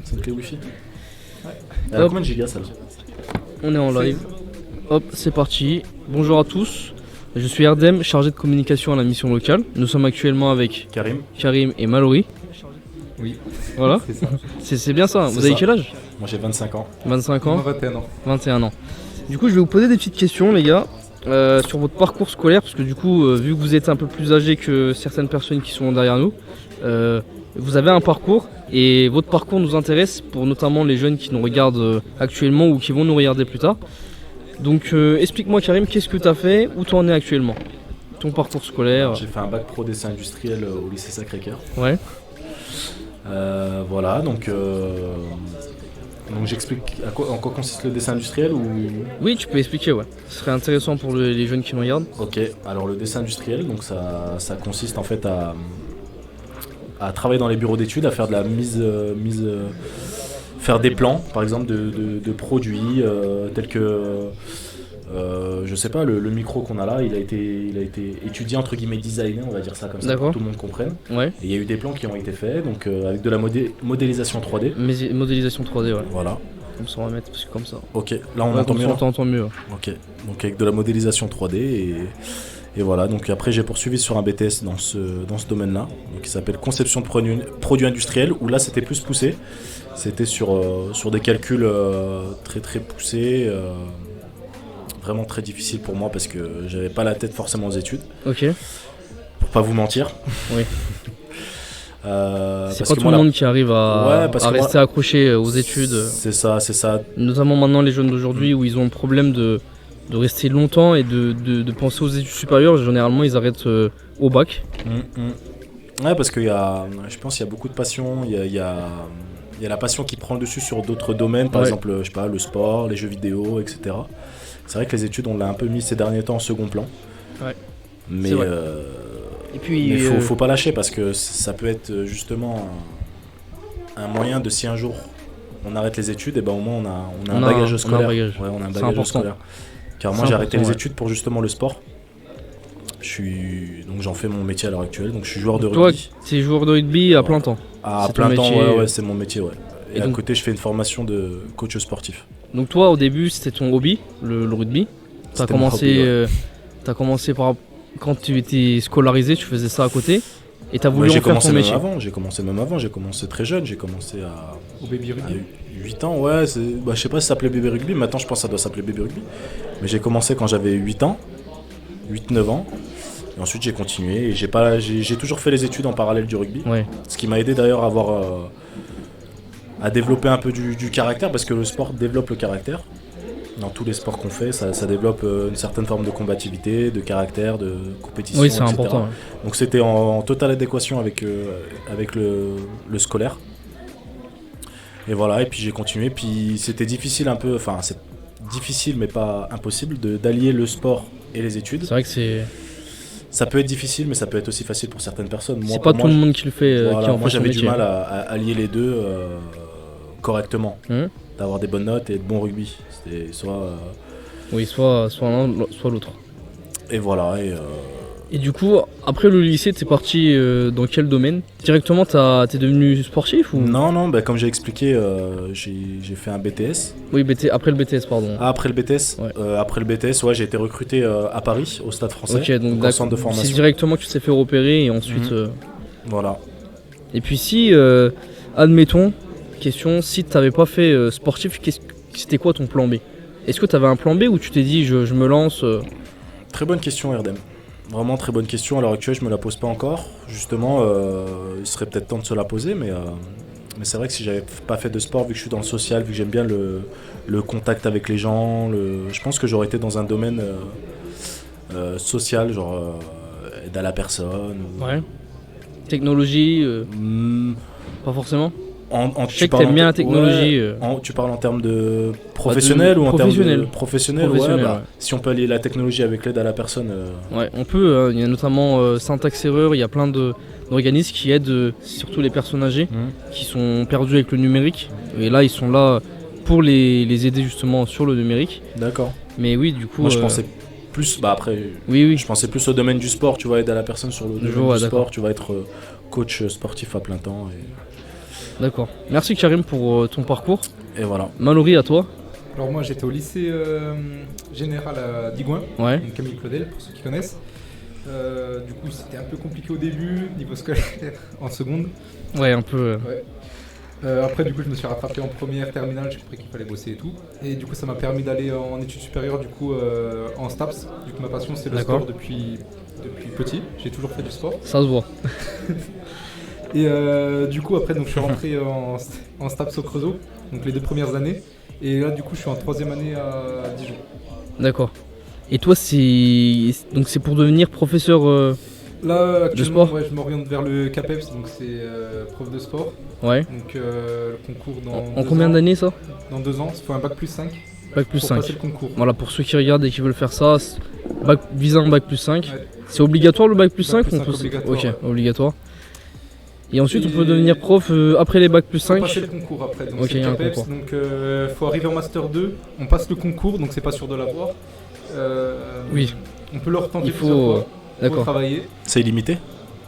C'est une clé Wi-Fi. Ouais. Elle a combien de gigas celle-là? On est en live. Hop, c'est parti. Bonjour à tous. Je suis Erdem, chargé de communication à la mission locale. Nous sommes actuellement avec Karim et Mallory. Oui. Voilà. C'est ça. C'est bien ça. C'est Vous avez ça. quel âge? Moi j'ai 25 ans. 25 ans. 21 ans. 21 ans. Du coup, je vais vous poser des petites questions, les gars, sur votre parcours scolaire, parce que du coup, vu que vous êtes un peu plus âgés que certaines personnes qui sont derrière nous, vous avez un parcours et votre parcours nous intéresse pour notamment les jeunes qui nous regardent actuellement ou qui vont nous regarder plus tard. Donc, explique-moi, Karim, qu'est-ce que tu as fait, où tu en es actuellement? Ton parcours scolaire. J'ai fait un bac pro dessin industriel au lycée Sacré-Cœur. Ouais. Voilà, donc j'explique en quoi consiste le dessin industriel ou... Oui, tu peux expliquer, ouais. Ce serait intéressant pour les jeunes qui nous regardent. Ok, alors le dessin industriel, donc ça consiste en fait à travailler dans les bureaux d'études, à faire de la faire des plans, par exemple, de produits tels que, je sais pas, le micro qu'on a là, il a été étudié, entre guillemets, designé, on va dire ça comme ça, pour que tout le monde comprenne. Ouais. Et il y a eu des plans qui ont été faits, donc avec de la modélisation 3D. Modélisation 3D, ouais. Voilà. Comme ça, on va mettre parce que comme ça. Ok, là on entend mieux. On t'entend mieux. Ok, donc avec de la modélisation 3D et voilà, donc après j'ai poursuivi sur un BTS dans ce domaine-là, qui s'appelle conception de produits industriels, où là c'était plus poussé, c'était sur des calculs très très poussés, vraiment très difficile pour moi parce que j'avais pas la tête forcément aux études. Ok. Pour pas vous mentir. Oui. C'est pas tout le monde qui arrive à rester accroché aux études. C'est ça. Notamment maintenant les jeunes d'aujourd'hui où ils ont le problème de rester longtemps et de penser aux études supérieures. Généralement ils arrêtent au bac. Ouais, parce qu'il y a, je pense qu'il y a beaucoup de passion, il y a la passion qui prend le dessus sur d'autres domaines, par exemple, je sais pas, le sport, les jeux vidéo, etc. C'est vrai que les études on l'a un peu mis ces derniers temps en second plan. Ouais. Mais et puis, mais faut pas lâcher parce que ça peut être justement un moyen de, si un jour on arrête les études, et ben au moins on a un bagage scolaire. On a un bagage scolaire. Car moi j'ai arrêté les études pour justement le sport. Donc j'en fais mon métier à l'heure actuelle. Donc je suis joueur de rugby. Toi, tu es joueur de rugby à plein temps. À plein temps, ouais, c'est mon métier, ouais. Et à côté je fais une formation de coach sportif. Donc toi au début c'était ton hobby, le rugby. T'as commencé par quand tu étais scolarisé, tu faisais ça à côté et t'as voulu en faire ton métier. J'ai commencé même avant, j'ai commencé très jeune, j'ai commencé au baby rugby. 8 ans, ouais, je sais pas si ça s'appelait bébé rugby, maintenant je pense que ça doit s'appeler bébé rugby. Mais j'ai commencé quand j'avais 8 ans, 8-9 ans. Et ensuite j'ai continué et j'ai toujours fait les études en parallèle du rugby. Ouais. Ce qui m'a aidé d'ailleurs à développer un peu du caractère, parce que le sport développe le caractère. Dans tous les sports qu'on fait, ça développe une certaine forme de combativité, de caractère, de compétition, oui, c'est etc. important. Ouais. Donc c'était en totale adéquation avec le scolaire. Et voilà, et puis j'ai continué. Puis c'était difficile un peu, enfin c'est difficile mais pas impossible d'allier le sport et les études. C'est vrai que ça peut être difficile, mais ça peut être aussi facile pour certaines personnes. C'est pas tout le monde qui le fait. Voilà, moi j'avais du mal à allier les deux correctement. D'avoir des bonnes notes et de bon rugby. C'était soit l'un, soit l'autre. Et voilà. Et du coup, après le lycée, t'es parti dans quel domaine? Directement, t'es devenu sportif ou... Non, comme j'ai expliqué, j'ai fait un BTS. Oui, après le BTS, pardon. Ah, après le BTS ouais. Après le BTS, ouais, j'ai été recruté à Paris, au Stade Français, donc au centre de formation. C'est directement que tu t'es fait repérer et ensuite... Voilà. Et puis si, admettons, question, si t'avais pas fait sportif, c'était quoi ton plan B? Est-ce que t'avais un plan B ou tu t'es dit je me lance Très bonne question, Erdem. Vraiment très bonne question. À l'heure actuelle, je me la pose pas encore. Justement, il serait peut-être temps de se la poser, mais c'est vrai que si j'avais pas fait de sport, vu que je suis dans le social, vu que j'aime bien le contact avec les gens, je pense que j'aurais été dans un domaine social, genre aide à la personne. Ouais. Technologie, pas forcément. Je sais que t'aimes bien la technologie. Tu parles en termes de professionnel ou en termes de professionnel, ouais. Si on peut allier la technologie avec l'aide à la personne. Ouais, on peut. Il y a notamment Syntaxe Erreur, il y a plein d'organismes qui aident surtout les personnes âgées qui sont perdues avec le numérique. Et là, ils sont là pour les aider justement sur le numérique. D'accord. Mais oui, du coup. Moi, je pensais plus. Après. Oui. Je pensais plus au domaine du sport. Tu vas aider à la personne sur le domaine du sport. Tu vas être coach sportif à plein temps. D'accord. Merci Karim pour ton parcours. Et voilà. Mallory, à toi. Alors moi j'étais au lycée général à Digoin, Ouais. donc Camille Claudel pour ceux qui connaissent. Du coup c'était un peu compliqué au début, niveau scolaire en seconde. Ouais, un peu. Après du coup je me suis rattrapé en première, terminale, j'ai compris qu'il fallait bosser et tout. Et du coup ça m'a permis d'aller en études supérieures du coup en STAPS. Du coup ma passion c'est le D'accord. sport depuis petit, j'ai toujours fait du sport. Ça se voit. Et du coup après donc, je suis rentré en STAPS au Creusot, donc les 2 premières années. Et là du coup je suis en 3e année à Dijon. D'accord. Et toi, c'est pour devenir professeur. Là actuellement sport ouais, je m'oriente vers le CAPEPS, donc c'est prof de sport. Ouais. Donc le concours dans En combien d'années ça? Dans 2 ans, il faut un bac plus 5 Bac plus pour 5. passer le concours. Voilà, pour ceux qui regardent et qui veulent faire ça, visant un bac plus 5. Ouais. C'est obligatoire le bac plus Bac 5 plus ou on 5 peut... obligatoire, Ok, ouais. obligatoire. Et ensuite, on Et- peut devenir prof après les bacs plus Faut 5. passer le concours après, donc Ok, c'est il y a le un CAPEPS, concours. donc faut arriver en Master 2, on passe le concours, donc c'est pas sûr de l'avoir. Oui. On peut le retenter Il plusieurs faut. fois, faut D'accord. travailler. C'est illimité?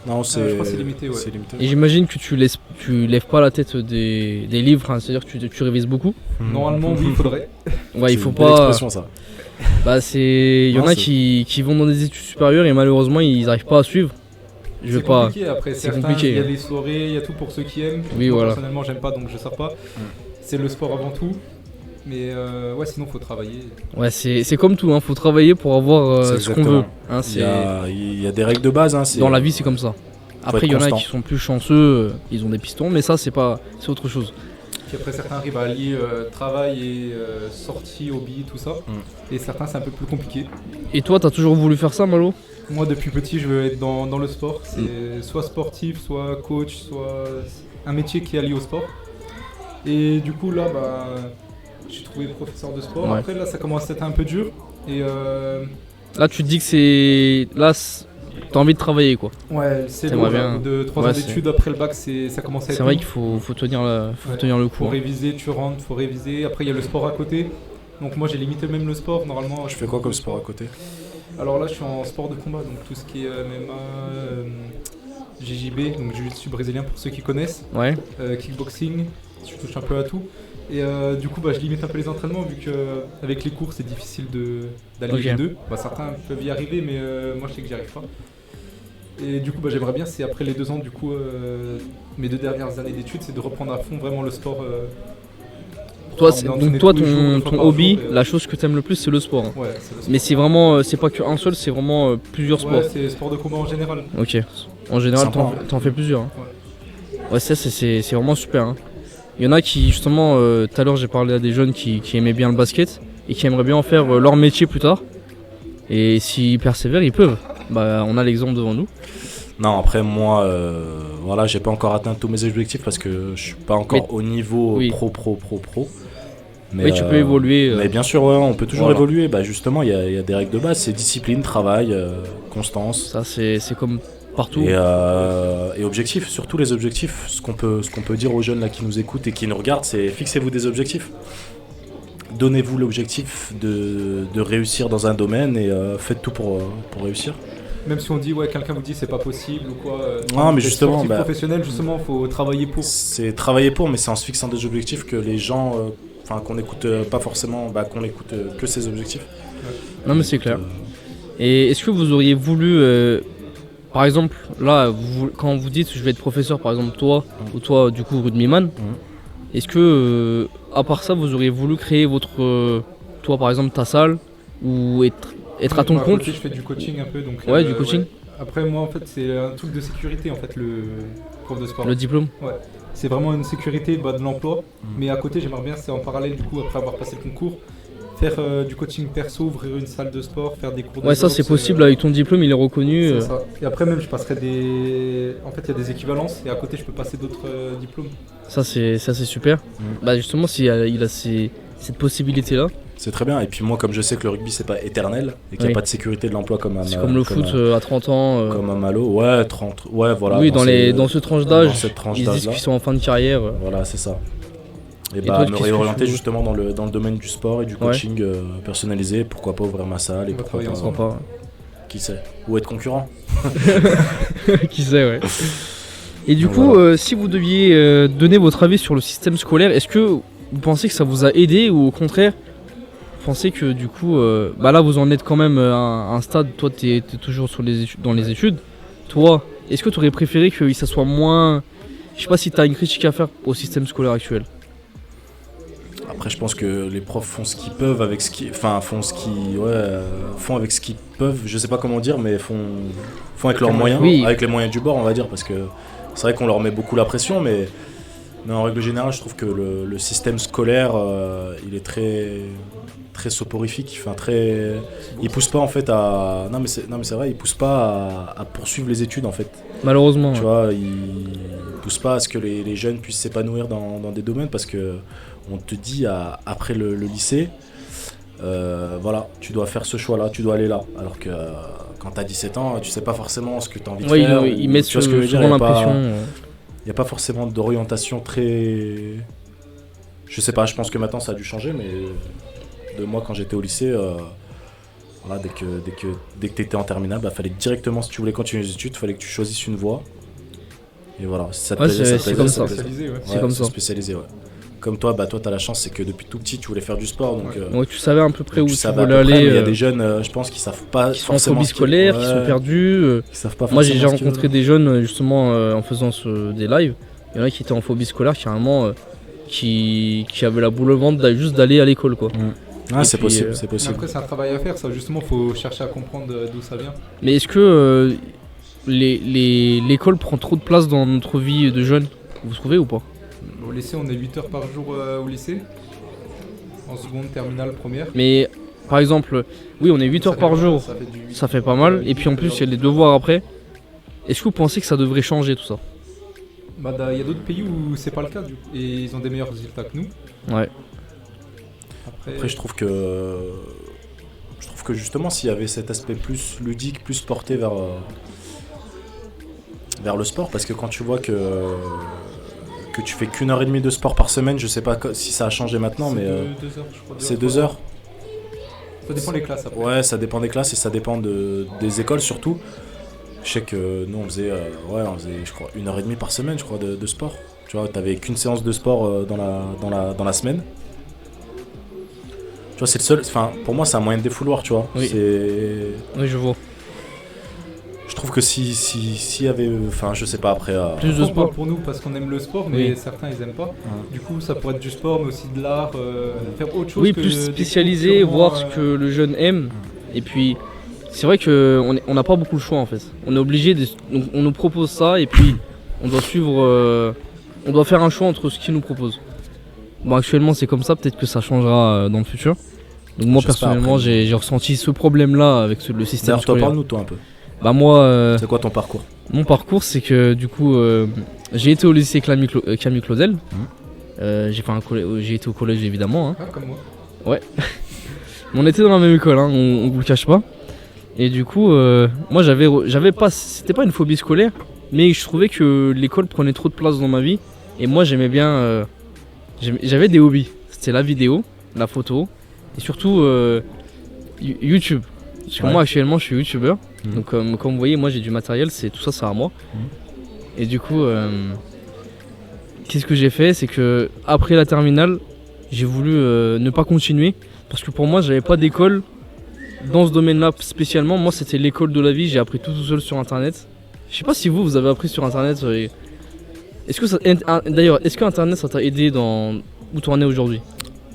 Non, c'est. je crois que c'est limité, ouais. C'est limité. Et j'imagine que tu lèves pas la tête des livres, hein, c'est-à-dire que tu révises beaucoup. Normalement oui, il faudrait. Ouais, il C'est faut une belle pas. expression, ça. Bah, il y en Non, a c'est- qui vont dans des études supérieures et malheureusement ils n'arrivent pas à suivre. Je C'est veux pas. compliqué après, c'est certains, compliqué, il y a hein. des soirées, il y a tout pour ceux qui aiment. Oui, Moi, voilà. personnellement j'aime pas donc je sors pas. C'est le sport avant tout. Mais ouais, sinon faut travailler. Ouais, c'est comme tout, hein, faut travailler pour avoir C'est ce qu'on exactement. veut. Hein, Il y a des règles de base. Hein, Dans la vie, c'est comme ça. Après, être il y en a constant. qui sont plus chanceux, ils ont des pistons, mais ça, c'est autre chose. Puis après certains arrivent à allier travail et sortie, hobby, tout ça. Et certains c'est un peu plus compliqué. Et toi, t'as toujours voulu faire ça, Malo? Moi depuis petit je veux être dans le sport. C'est soit sportif, soit coach, soit un métier qui est allié au sport. Et du coup là bah j'ai trouvé professeur de sport. Ouais. Après là ça commence à être un peu dur. Et Là, tu te dis que c'est. Là, t'as envie de travailler, quoi. ouais c'est T'aimerais lourd. bien. De 3 Ouais, ans c'est- d'études après le bac ça commence à être C'est vrai lourd. qu'il faut tenir Ouais. tenir le coup. Faut hein. réviser, tu rentres, faut réviser. Après il y a le sport à côté. Donc moi j'ai limité même le sport. Normalement Je fais quoi comme sport à côté? Alors là je suis en sport de combat, donc tout ce qui est MMA, JJB, donc jiu-jitsu brésilien pour ceux qui connaissent, Ouais. kickboxing, je touche un peu à tout. Et du coup bah, je limite un peu les entraînements vu qu'avec les cours c'est difficile d'allier Ok. les deux. Bah, certains peuvent y arriver mais moi je sais que j'y arrive pas. Et du coup bah, j'aimerais bien, c'est après les 2 ans du coup, mes 2 dernières années d'études, c'est de reprendre à fond vraiment le sport. Toi, on est entraîné donc toi, tous les jours, 2 fois ton par hobby, jour, et, la chose que t'aimes le plus, c'est le sport. hein. Ouais, c'est le sport. Mais c'est vraiment, c'est pas qu'un seul, c'est vraiment plusieurs sports. Ouais, c'est sport de combat en général. Ok. En général, Sympa, t'en fais plusieurs. hein. Ouais, ça, c'est vraiment super. hein. Il y en a qui, justement, tout à l'heure, j'ai parlé à des jeunes qui aimaient bien le basket et qui aimeraient bien en faire leur métier plus tard. Et s'ils persévèrent, ils peuvent. Bah, on a l'exemple devant nous. Non, après moi, voilà, j'ai pas encore atteint tous mes objectifs parce que je suis pas encore au niveau oui. pro. Mais, Oui, tu peux évoluer. Mais bien sûr, ouais, on peut toujours Voilà. évoluer. Bah justement, il y a des règles de base, c'est discipline, travail, constance Ça, c'est comme partout. et objectifs. Surtout les objectifs. Ce qu'on peut dire aux jeunes là qui nous écoutent et qui nous regardent, c'est fixez-vous des objectifs. Donnez-vous l'objectif de réussir dans un domaine et faites tout pour réussir. Même si on dit, ouais, quelqu'un vous dit c'est pas possible ou quoi. Non, mais d'être justement, sportif bah- professionnel, justement, faut travailler pour. C'est travailler pour, mais c'est en se fixant des objectifs que les gens, qu'on n'écoute pas forcément, qu'on écoute que ces objectifs. Non, mais c'est clair. Euh, Et est-ce que vous auriez voulu, par exemple, là, quand vous dites je vais être professeur, par exemple toi, ou toi, du coup, rugbyman, est-ce que, à part ça, vous auriez voulu créer toi, par exemple, ta salle, ou être à ton Moi, compte côté, je fais du coaching un peu, donc. Ouais, du coaching. Après, moi, en fait, c'est un truc de sécurité, en fait, le prof de sport. Le diplôme? C'est vraiment une sécurité de l'emploi. Mais à côté, j'aimerais bien, c'est en parallèle, du coup, après avoir passé le concours, faire du coaching perso, ouvrir une salle de sport, faire des cours de Ouais, ça boxe, c'est possible, avec ton diplôme, il est reconnu. c'est ça. Et après, même, je passerai des. En fait, il y a des équivalences, et à côté, je peux passer d'autres diplômes. Ça c'est super. Bah justement, s'il il a cette possibilité-là, C'est très bien. Et puis moi, comme je sais que le rugby c'est pas éternel et qu'il n'y a Oui. pas de sécurité de l'emploi comme c'est comme le foot à 30 ans. comme un Malo, ouais, 30, ouais, voilà. Oui, dans ce tranche d'âge, dans cette tranche ils se disent d'âge-là. qu'ils sont en fin de carrière. Voilà, c'est ça. Et toi, bah, qu'est-ce me que réorienter tu- justement dans le domaine du sport et du coaching personnalisé. Pourquoi pas ouvrir ma salle et On va pourquoi travailler pas, Pourquoi qui sait, ou être concurrent. pas. Qui sait, ouais. Et du Donc, coup, voilà. si vous deviez donner votre avis sur le système scolaire, est-ce que vous pensez que ça vous a aidé ou au contraire, vous pensez que du coup, bah là vous en êtes quand même à un stade, toi t'es toujours sur dans les études, toi, est-ce que tu aurais préféré que ça soit moins... Je sais pas si tu as une critique à faire au système scolaire actuel. Après, je pense que les profs font ce qu'ils peuvent avec ce qui, enfin, font avec ce qu'ils peuvent. Je sais pas comment dire, mais font avec leurs moyens, Oui. avec les moyens du bord, on va dire, parce que c'est vrai qu'on leur met beaucoup la pression, mais en règle générale, je trouve que le système scolaire, il est très soporifique. Enfin, il pousse pas en fait à, non mais c'est vrai, il pousse pas à poursuivre les études en fait. Malheureusement. Tu Ouais. vois, il pousse pas à ce que les jeunes puissent s'épanouir dans des domaines parce que on te dit après le lycée, voilà, tu dois faire ce choix-là, tu dois aller là. Alors que quand tu as 17 ans, tu sais pas forcément ce que tu as envie de Ouais, faire. ils mettent tu vois ce que je veux dire, souvent il l'impression. n'y a pas forcément d'orientation très... Je sais pas, je pense que maintenant ça a dû changer, mais de moi quand j'étais au lycée, voilà, dès que tu étais en terminale, bah, fallait directement, si tu voulais continuer les études, fallait que tu choisisses une voie. Et voilà, si ça te Ouais, plaisait, ça te c'est plaisait, comme ça ça. te plaisait. Spécialisé, ouais. C'est comme ça. Spécialisé, ouais. Comme toi, bah toi t'as la chance, c'est que depuis tout petit tu voulais faire du sport, donc Ouais, tu savais à peu près où tu tu savais à voulais peu près, aller. mais il y a des jeunes, je pense, qui savent pas qui sont en forcément phobie ce qu'ils- scolaire, qui ouais, sont perdus. qui savent pas Moi j'ai déjà forcément ce qu'ils rencontré veulent. des jeunes justement en faisant des lives. Il y en a qui étaient en phobie scolaire carrément, qui avaient la boule au ventre juste d'aller à l'école quoi. Ah, Et c'est puis, possible, c'est Mais possible. après, c'est un travail à faire, ça. Justement, faut chercher à comprendre d'où ça vient. Mais est-ce que l'école prend trop de place dans notre vie de jeunes? Vous trouvez ou pas? Au lycée, on est 8 heures par jour au lycée. En seconde, terminale, première. Mais par exemple, oui on est 8 Ça heures fait par pas mal, jour, ça fait du 8. ça fait pas mal. Et puis en plus il y a les devoirs après. Est-ce que vous pensez que ça devrait changer tout ça? Bah, il y a d'autres pays où c'est pas le cas, du coup. Et ils ont des meilleurs résultats que nous. Ouais. Après, je trouve que justement, s'il y avait cet aspect plus ludique, plus porté vers le sport, parce que quand tu vois que tu fais qu'une heure et demie de sport par semaine, je sais pas si ça a changé maintenant, C'est mais 2 heures, je crois. c'est 2 heures. Ça dépend des classes après. Ouais, ça dépend des classes et ça dépend des écoles surtout. Je sais que nous on faisait, je crois 1 heure et demie par semaine, je crois, de sport. Tu vois, t'avais qu'une séance de sport dans la semaine. Tu vois, c'est le seul. Enfin, pour moi, c'est un moyen de défouloir, tu vois. Oui. Oui je vois. Je trouve que s'il y avait, enfin, je sais pas après. Plus de Après, on sport. parle pour nous parce qu'on aime le sport, mais Oui. certains ils aiment pas. Du coup, ça pourrait être du sport, mais aussi de l'art, faire autre chose. Oui, que plus des spécialisé, cours voir purement, ce que le jeune aime. Et puis, c'est vrai qu'on n'a pas beaucoup le choix en fait. On est obligé, donc on nous propose ça et puis on doit suivre, on doit faire un choix entre ce qu'ils nous proposent. Bon, actuellement c'est comme ça, peut-être que ça changera dans le futur. Donc moi J'espère personnellement après. j'ai ressenti ce problème-là avec le système D'ailleurs, toi, scolaire. parle-nous, toi, un peu. Bah moi, C'est quoi ton parcours? mon parcours c'est que du coup j'ai été au lycée Camille Claudel. J'ai été au collège évidemment. Hein. Ah, comme moi. On était dans la même école, hein, on vous le cache pas. Et du coup, moi j'avais pas, c'était pas une phobie scolaire, mais je trouvais que l'école prenait trop de place dans ma vie. Et moi j'aimais bien, j'avais des hobbies. C'était la vidéo, la photo, et surtout YouTube. Parce que Ouais. moi actuellement je suis youtubeur, Mhm. donc comme vous voyez, moi j'ai du matériel, tout ça c'est à moi. Et du coup, qu'est-ce que j'ai fait, c'est que après la terminale, j'ai voulu ne pas continuer parce que pour moi j'avais pas d'école dans ce domaine-là spécialement. Moi c'était l'école de la vie, j'ai appris tout seul sur internet. Je sais pas si vous avez appris sur internet. Est-ce que d'ailleurs, est-ce que internet ça t'a aidé dans où tu en es aujourd'hui?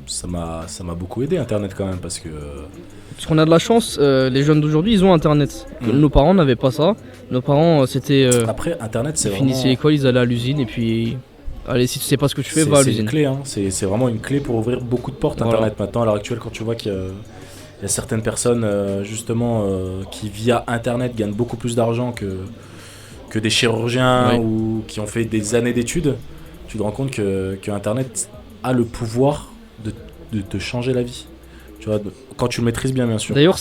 Ça m'a beaucoup aidé Internet quand même parce que Parce qu'on a de la chance, les jeunes d'aujourd'hui ils ont internet. Mhm. Nos parents n'avaient pas ça. Nos parents c'était après Internet c'est ils vraiment finissaient l'école, ils allaient à l'usine et puis allez, si tu sais pas ce que tu fais, va à c'est une l'usine. clé, hein. C'est vraiment une clé pour ouvrir beaucoup de portes Voilà. Internet maintenant à l'heure actuelle quand tu vois qu'il y a certaines personnes justement qui via Internet gagnent beaucoup plus d'argent que des chirurgiens Oui. ou qui ont fait des années d'études. Tu te rends compte que Internet a le pouvoir de te changer la vie. Tu vois, quand tu le maîtrises bien sûr. D'ailleurs,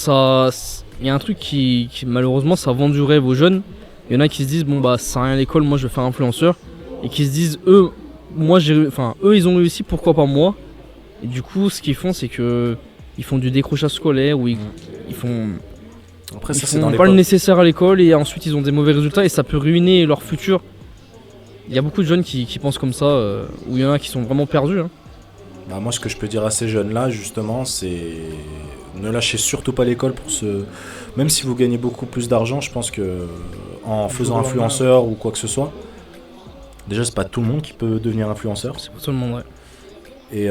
il y a un truc qui malheureusement ça vend du rêve aux jeunes. Il y en a qui se disent bon bah ça sert à rien à l'école, moi je vais faire influenceur, et qui se disent eux ils ont réussi, pourquoi pas moi. Et du coup ce qu'ils font c'est que ils font du décrochage scolaire ou ils font Après ils ça c'est dans font les pas le potes. nécessaire à l'école et ensuite ils ont des mauvais résultats et ça peut ruiner leur futur. Il y a beaucoup de jeunes qui pensent comme ça, ou il y en a qui sont vraiment perdus. Hein. Bah, moi, ce que je peux dire à ces jeunes-là, justement, c'est ne lâchez surtout pas l'école pour ce. Même si vous gagnez beaucoup plus d'argent, je pense que en faisant influenceur ou quoi que ce soit, déjà, c'est pas tout le monde qui peut devenir influenceur. C'est pour tout le monde, ouais.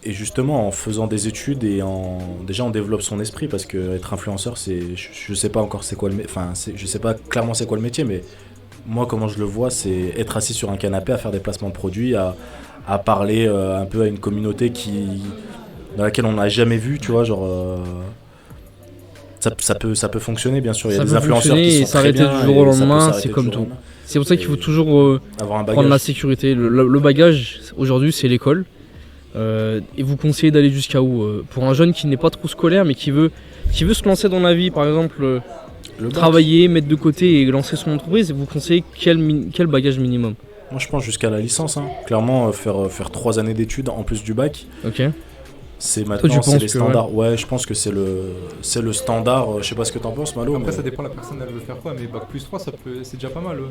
Et justement, en faisant des études et déjà on développe son esprit parce que être influenceur, je sais pas encore c'est quoi je sais pas clairement c'est quoi le métier, mais moi comment je le vois, c'est être assis sur un canapé à faire des placements de produits, à parler un peu à une communauté dans laquelle on n'a jamais vu, tu vois, genre ça peut fonctionner bien sûr. Il y a des influenceurs qui sont très bien du jour au et ça peut lendemain, s'arrêter c'est du comme jour au tout. lendemain. C'est pour ça qu'il faut toujours Avoir un prendre la bagage. sécurité. Le bagage aujourd'hui c'est l'école. Et vous conseillez d'aller jusqu'à où pour un jeune qui n'est pas trop scolaire mais qui veut se lancer dans la vie, par exemple Le bac. travailler, mettre de côté et lancer son entreprise, vous conseillez quel bagage minimum? Moi je pense jusqu'à la licence, hein. Clairement faire 3 années d'études en plus du bac. Ok. C'est tu maintenant penses c'est les que, standards. Ouais, je pense que c'est le standard. Je sais pas ce que t'en penses, Malo. Après, mais- ça dépend de la personne, elle veut faire quoi, mais bac plus 3, c'est déjà pas mal. Ouais.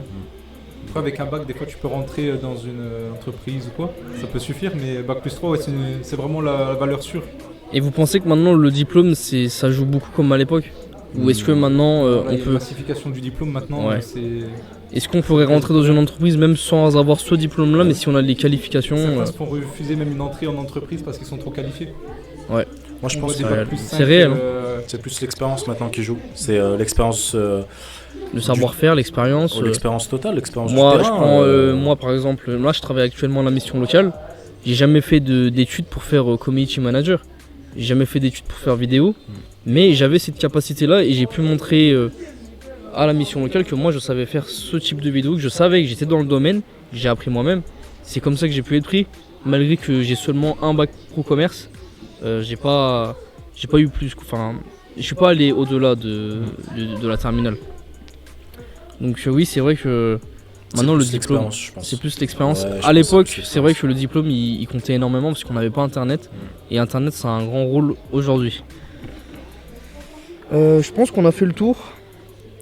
Après, avec un bac, des fois, tu peux rentrer dans une entreprise ou quoi, ça peut suffire, mais bac plus 3, ouais, c'est vraiment la valeur sûre. Et vous pensez que maintenant le diplôme ça joue beaucoup comme à l'époque? Ou est-ce que maintenant Là, on il y a peut. une massification du diplôme maintenant, Ouais. c'est. Est-ce qu'on pourrait rentrer dans une entreprise même sans avoir ce diplôme là, mais si on a les qualifications Certains se font refuser même une entrée en entreprise parce qu'ils sont trop qualifiés. Moi je On pense voit que des réel. bac plus C'est 5, réel, c'est plus l'expérience maintenant qui joue. C'est l'expérience le savoir-faire, l'expérience. l'expérience totale, l'expérience Moi, du je terrain. prends, moi par exemple, là je travaille actuellement à la mission locale. J'ai jamais fait d'études pour faire community manager. J'ai jamais fait d'études pour faire vidéo. Mais j'avais cette capacité là et j'ai pu montrer à la mission locale que moi je savais faire ce type de vidéo, que je savais que j'étais dans le domaine, que j'ai appris moi-même. C'est comme ça que j'ai pu être pris, malgré que j'ai seulement un bac pro commerce. J'ai pas eu plus, enfin, je suis pas allé au-delà de la terminale. Donc oui, c'est vrai que maintenant le diplôme, je pense. c'est plus l'expérience. Ouais, je À pense l'époque, que c'est c'est vrai que le diplôme il comptait énormément parce qu'on n'avait pas internet. Et internet, ça a un grand rôle aujourd'hui. Je pense qu'on a fait le tour.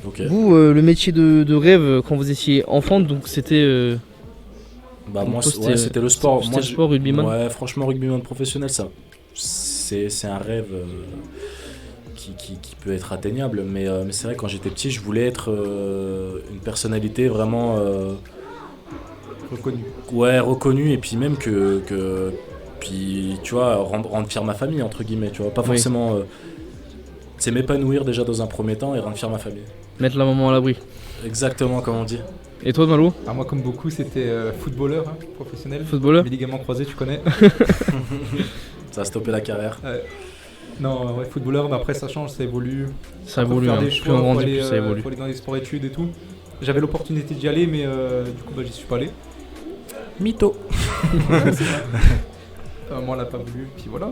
Ok. Vous, le métier de rêve quand vous étiez enfant, donc c'était. Bah donc moi toi, c'était le sport. C'était Moi le sport, rugbyman. ouais, franchement rugbyman professionnel, ça c'est un rêve qui peut être atteignable, mais c'est vrai que quand j'étais petit, je voulais être une personnalité vraiment Reconnu. ouais, reconnue, et puis même puis tu vois, rendre fier ma famille entre guillemets, tu vois, pas Oui. forcément c'est m'épanouir déjà dans un premier temps et rendre fier ma famille. Mettre la maman à l'abri. Exactement comme on dit. Et toi, Malo, Alors moi, comme beaucoup, c'était footballeur professionnel. footballeur? Les ligaments croisés, tu connais. Ça a stoppé la carrière. Non, ouais, footballeur, mais après ça change, ça évolue. Ça Faut évolue, faire hein. des Plus choix, on faut grandit, aller, plus ça évolue. faut aller dans les sports études et tout. J'avais l'opportunité d'y aller, mais du coup, bah, j'y suis pas allé. Mytho. Moi, elle a pas voulu, puis voilà.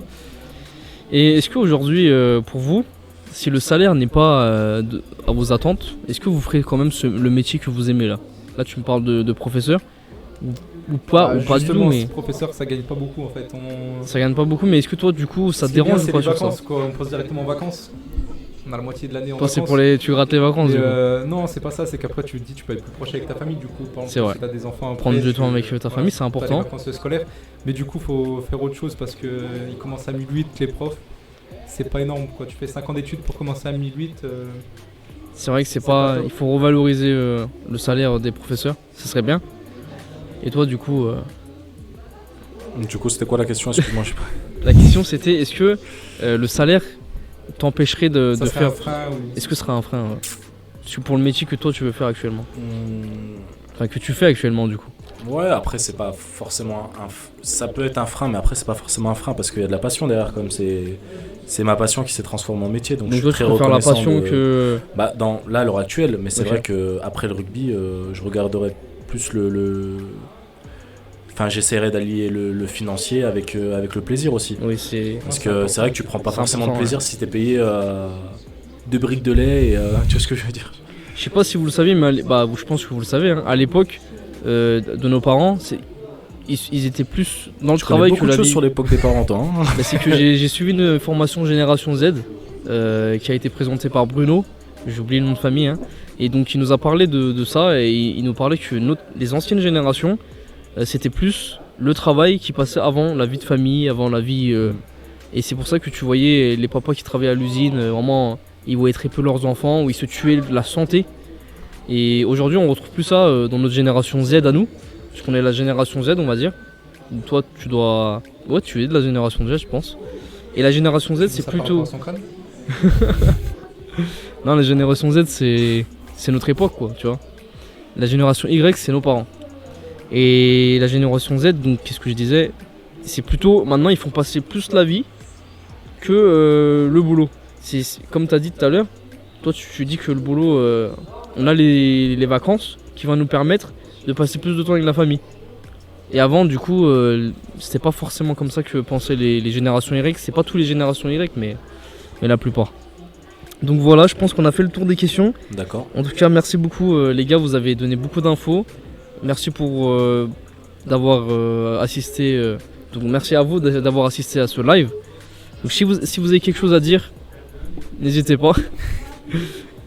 Et est-ce qu'aujourd'hui, pour vous, si le salaire n'est pas à vos attentes, est-ce que vous ferez quand même le métier que vous aimez là? Là, tu me parles de professeur ou pas, ou pas du tout, Justement, mais ce professeur, ça gagne pas beaucoup en fait. ça gagne pas beaucoup. Mais est-ce que toi, du coup, ça Ce te qui est bien, dérange ou c'est pas les sur ça? vacances, quoi. On pose directement en vacances. On a la moitié de l'année en Toi, vacances. c'est tu grattes les vacances, Et, du coup. non, c'est pas ça, c'est qu'après tu te dis tu peux être plus proche avec ta famille du coup. Par exemple, C'est vrai. si t'as des enfants après, Prendre du temps avec ta famille, c'est t'as important. les vacances scolaires, mais du coup faut faire autre chose parce que ils commencent à 1008 les profs. C'est pas énorme quoi. Tu fais 5 ans d'études pour commencer à 1008. C'est vrai que c'est c'est pas. pas top. Il faut revaloriser le salaire des professeurs, ça serait bien. Et toi, du coup, Du coup, c'était quoi la question? Excuse-moi, je sais pas. la question c'était est-ce que le salaire t'empêcherait de Ça serait faire. un frein ou... Est-ce que ce serait un frein pour le métier que toi tu veux faire actuellement? Enfin, que tu fais actuellement, du coup. Ouais, après c'est pas forcément ça peut être un frein, mais après c'est pas forcément un frein parce qu'il y a de la passion derrière, comme c'est ma passion qui s'est transformée en métier, donc Donc je toi, suis tu très préfères la reconnaissant passion de- que. Bah là à l'heure actuelle, mais c'est Ok. vrai que après le rugby, je regarderais plus enfin j'essaierais d'allier le financier avec le plaisir aussi, Oui, c'est. parce c'est que important. c'est vrai que tu prends pas C'est forcément de important, plaisir si t'es payé 2 briques de lait et tu vois ce que je veux dire. Je sais pas si vous le savez, mais je pense que vous le savez. Hein, à l'époque de nos parents, ils étaient plus dans le Je connais travail que beaucoup de la choses vie. sur l'époque des parents, toi, hein. Bah, c'est que j'ai suivi une formation Génération Z qui a été présentée par Bruno. j'ai oublié le nom de famille, hein. Et donc il nous a parlé de ça et il nous parlait que les anciennes générations, c'était plus le travail qui passait avant la vie de famille, avant la vie. Et c'est pour ça que tu voyais les papas qui travaillaient à l'usine, vraiment, ils voyaient très peu leurs enfants, ou ils se tuaient de la santé. Et aujourd'hui, on retrouve plus ça dans notre génération Z à nous, puisqu'on est la génération Z, on va dire. Toi, tu dois. Ouais, tu es de la génération Z, je pense. Et la génération Z, c'est Ça par plutôt. rapport à son crâne. Non, la génération Z, c'est notre époque, quoi, tu vois. La génération Y, c'est nos parents. Et la génération Z, donc, qu'est-ce que je disais? C'est plutôt. Maintenant, ils font passer plus la vie que le boulot. Comme tu as dit tout à l'heure, toi, tu dis que le boulot. On a les vacances qui vont nous permettre de passer plus de temps avec la famille. Et avant, du coup, c'était pas forcément comme ça que pensaient les générations Y. C'est pas tous les générations Y, mais la plupart. Donc voilà, je pense qu'on a fait le tour des questions. D'accord. En tout cas, merci beaucoup les gars, vous avez donné beaucoup d'infos. Merci pour d'avoir assisté. Donc merci à vous d'avoir assisté à ce live. Donc si vous avez quelque chose à dire, n'hésitez pas.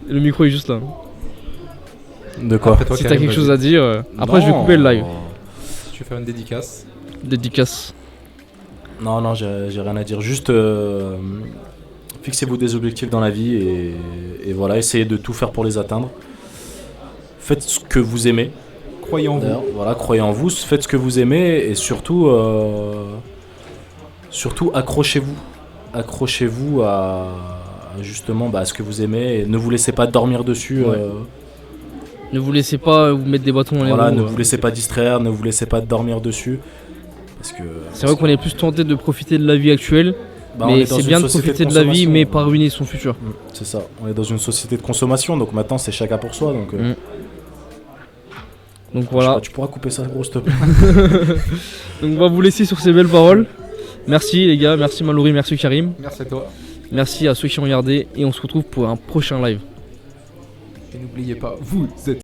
Le micro est juste là. De quoi? Après toi, Si t'as Karim, quelque vas-y. chose à dire, après je vais couper le live. Si tu veux faire une dédicace. Dédicace. Non, j'ai rien à dire. Juste fixez-vous des objectifs dans la vie et voilà, essayez de tout faire pour les atteindre. Faites ce que vous aimez. Croyez en vous. D'ailleurs, voilà, croyez en vous, faites ce que vous aimez et surtout accrochez-vous. Accrochez-vous à justement à ce que vous aimez et ne vous laissez pas dormir dessus. Ouais. Ne vous laissez pas vous mettre des bâtons dans les Voilà, roues. ne vous laissez pas distraire, ne vous laissez pas dormir dessus. Parce que C'est vrai qu'on est plus tenté de profiter de la vie actuelle, on mais est dans c'est une bien de société profiter de la vie, consommation. mais pas ruiner son futur. C'est ça, on est dans une société de consommation, donc maintenant c'est chacun pour soi. Donc, Donc je sais voilà. pas, tu pourras couper ça gros, s'il te plaît. Donc on va vous laisser sur ces belles paroles. Merci les gars, merci Malouri, merci Karim. Merci à toi. Merci à ceux qui ont regardé et on se retrouve pour un prochain live. Et n'oubliez pas, vous êtes